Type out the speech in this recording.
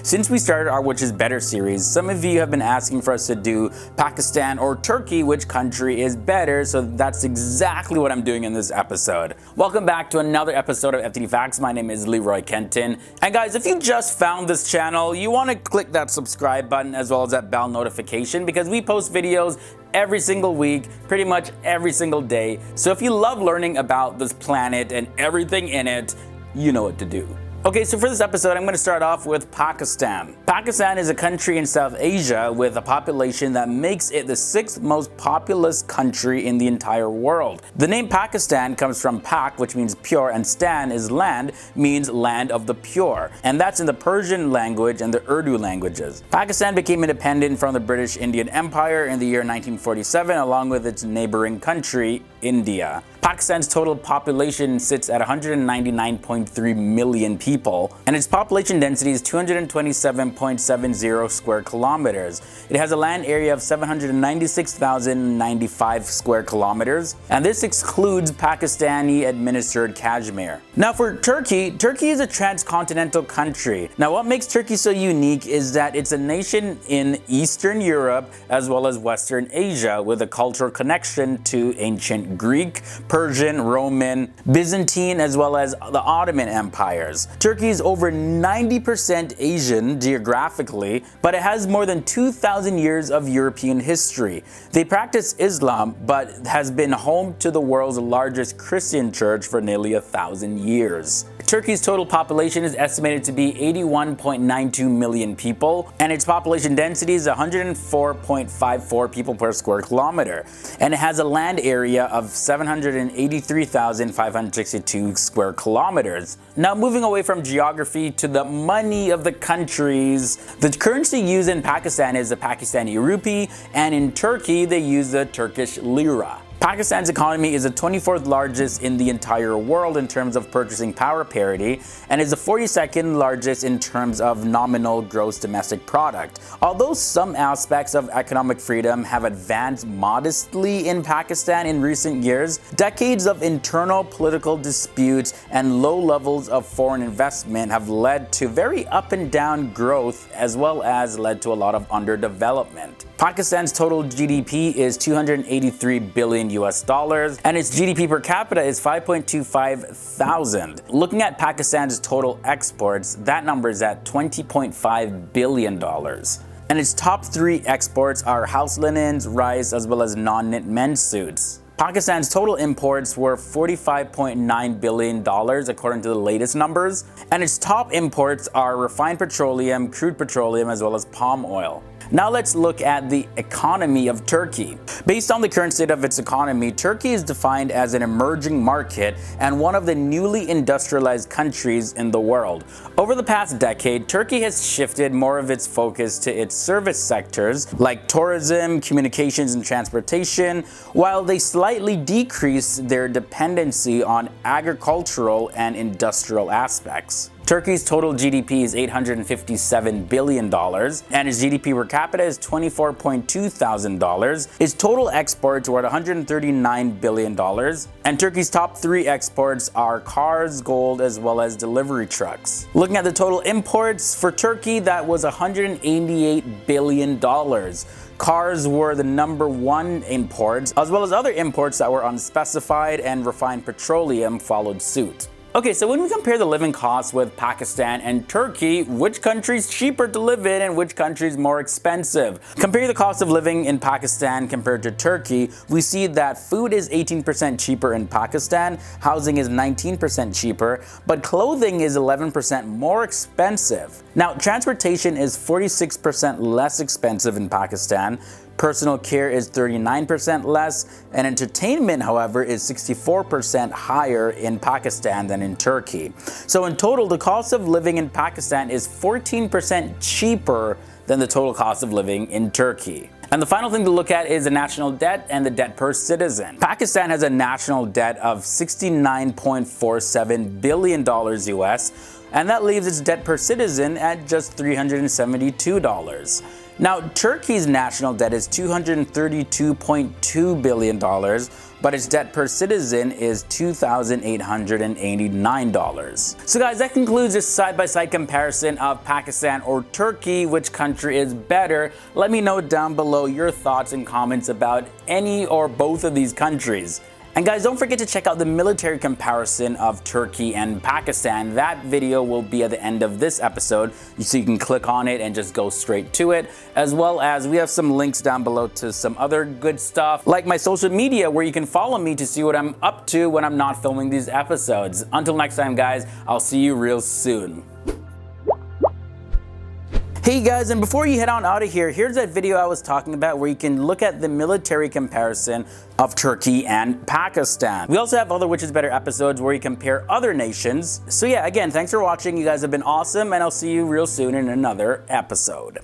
Since we started our Which is Better series, some of you have been asking for us to do Pakistan or Turkey, which country is better, so that's exactly what I'm doing in this episode. Welcome back to another episode of FTD Facts. My name is Leroy Kenton. And guys, if you just found this channel, you want to click that subscribe button as well as that bell notification because we post videos every single week, pretty much every single day. So if you love learning about this planet and everything in it, you know what to do. Okay, so for this episode, I'm going to start off with Pakistan. Pakistan is a country in South Asia with a population that makes it the 6th most populous country in the entire world. The name Pakistan comes from Pak, which means pure, and Stan is land, means land of the pure. And that's in the Persian language and the Urdu languages. Pakistan became independent from the British Indian Empire in the year 1947, along with its neighboring country, India. Pakistan's total population sits at 199.3 million people, and its population density is 227.70 square kilometers. It has a land area of 796,095 square kilometers, and this excludes Pakistani-administered Kashmir. Now for Turkey, Turkey is a transcontinental country. Now what makes Turkey so unique is that it's a nation in Eastern Europe as well as Western Asia with a cultural connection to ancient Greek, Persian, Roman, Byzantine, as well as the Ottoman empires. Turkey is over 90% Asian geographically, but it has more than 2,000 years of European history. They practice Islam, but has been home to the world's largest Christian church for nearly 1,000 years. Turkey's total population is estimated to be 81.92 million people, and its population density is 104.54 people per square kilometer. And it has a land area of 783,562 square kilometers. Now moving away from geography to the money of the countries, the currency used in Pakistan is the Pakistani rupee, and in Turkey they use the Turkish lira. Pakistan's economy is the 24th largest in the entire world in terms of purchasing power parity and is the 42nd largest in terms of nominal gross domestic product. Although some aspects of economic freedom have advanced modestly in Pakistan in recent years, decades of internal political disputes and low levels of foreign investment have led to very up and down growth as well as led to a lot of underdevelopment. Pakistan's total GDP is 283 billion US dollars, and its GDP per capita is 5.25 thousand. Looking at Pakistan's total exports, that number is at $20.5 billion. And its top 3 exports are house linens, rice, as well as non-knit men's suits. Pakistan's total imports were $45.9 billion according to the latest numbers, and its top imports are refined petroleum, crude petroleum, as well as palm oil. Now let's look at the economy of Turkey. Based on the current state of its economy, Turkey is defined as an emerging market and one of the newly industrialized countries in the world. Over the past decade, Turkey has shifted more of its focus to its service sectors like tourism, communications, and transportation, while they slightly decreased their dependency on agricultural and industrial aspects. Turkey's total GDP is $857 billion, and its GDP per capita is $24.2 thousand. Its total exports were at $139 billion, and Turkey's top 3 exports are cars, gold, as well as delivery trucks. Looking at the total imports for Turkey, that was $188 billion. Cars were the #1 imports, as well as other imports that were unspecified, and refined petroleum followed suit. Okay, so when we compare the living costs with Pakistan and Turkey, which country is cheaper to live in and which country is more expensive? Compare the cost of living in Pakistan compared to Turkey, we see that food is 18% cheaper in Pakistan, housing is 19% cheaper, but clothing is 11% more expensive. Now, transportation is 46% less expensive in Pakistan. Personal care is 39% less, and entertainment, however, is 64% higher in Pakistan than in Turkey. So in total, the cost of living in Pakistan is 14% cheaper than the total cost of living in Turkey. And the final thing to look at is the national debt and the debt per citizen. Pakistan has a national debt of $69.47 billion US, and that leaves its debt per citizen at just $372. Now, Turkey's national debt is $232.2 billion, but its debt per citizen is $2,889. So guys, that concludes this side-by-side comparison of Pakistan or Turkey. Which country is better? Let me know down below your thoughts and comments about any or both of these countries. And guys, don't forget to check out the military comparison of Turkey and Pakistan. That video will be at the end of this episode, so you can click on it and just go straight to it. As well as we have some links down below to some other good stuff, like my social media, where you can follow me to see what I'm up to when I'm not filming these episodes. Until next time, guys, I'll see you real soon. Hey guys, and before you head on out of here, here's that video I was talking about where you can look at the military comparison of Turkey and Pakistan. We also have other Which Is Better episodes where you compare other nations. So yeah, again, thanks for watching. You guys have been awesome, and I'll see you real soon in another episode.